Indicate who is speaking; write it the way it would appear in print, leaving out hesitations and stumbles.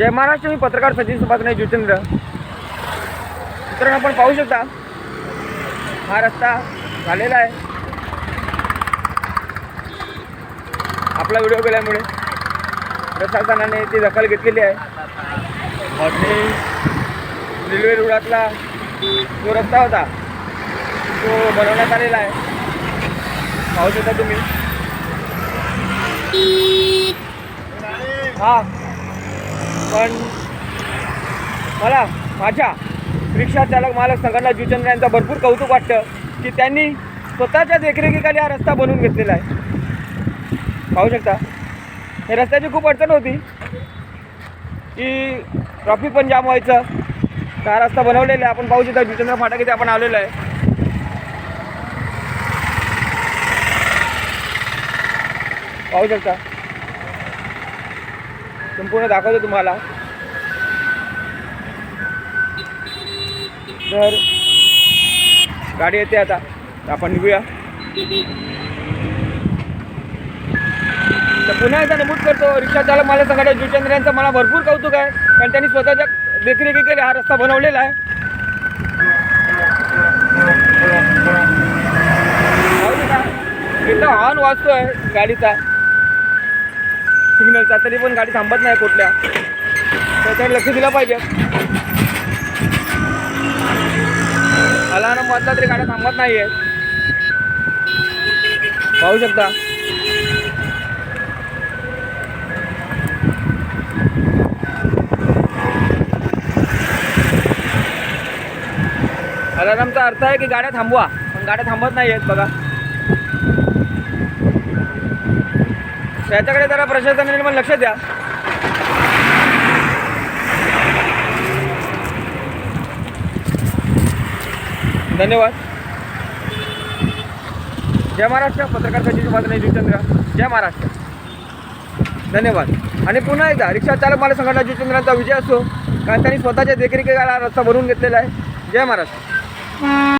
Speaker 1: जय महाराष्ट्र. मी पत्रकार सचिन सुभाष नाईक जुचंद्र. मित्रांनो, आपण पाहू शकता हा रस्ता झालेला आहे. आपला व्हिडिओ केल्यामुळे प्रशासनाने ती दखल घेतलेली आहे आणि रेल्वे रुळातला जो रस्ता होता तो बनवण्यात आलेला आहे. पाहू शकता तुम्ही. हा, पण मला माझ्या रिक्षा चालक मालक संघटना जुचंद्र यांचा भरपूर कौतुक वाटतं की त्यांनी स्वतःच्या देखरेखीखाली हा रस्ता बनवून घेतलेला आहे. पाहू शकता हे रस्त्याची खूप अडचण होती की ट्रॉफिक पण जाम व्हायचं. तर हा रस्ता बनवलेला आहे. आपण पाहू शकता जुचंद्र फाटक इथे आपण आलेलो आहे. पाहू शकता, संपूर्ण दाखवतो तुम्हाला. तर गाडी येते आता, आपण निघूया. तर पुन्हा एकदा नमूद करतो, रिक्षा चालक मालक संघटना जुचंद्र यांचं मला भरपूर कौतुक आहे कारण त्यांनी स्वतःच्या देखरेखीखाली हा रस्ता बनवलेला आहे. इथं हॉर्न वाजतोय गाडीचा, सिग्नलचा, तरी पण गाडी थांबत नाही कुठल्या. त्याच्याकडे लक्ष दिलं पाहिजे. अलार्म वाजला तरी गाड्या थांबत नाही आहे. पाहू शकता. अलार्मचा अर्थ आहे की गाड्या थांबवा, पण गाड्या थांबत नाही आहेत बघा. त्याच्याकडे जरा प्रशासनाने पण लक्ष द्या. धन्यवाद. जय महाराष्ट्र. पत्रकार सचिन सुभाष नाईक जुचंद्र. जय महाराष्ट्र. धन्यवाद. आणि पुन्हा एकदा रिक्षा चालक मालक संघटना जुचंद्रांचा विजय असो कारण त्यांनी स्वतःच्या देखरेखीखाली रस्ता बनवून घेतलेला आहे. जय महाराष्ट्र.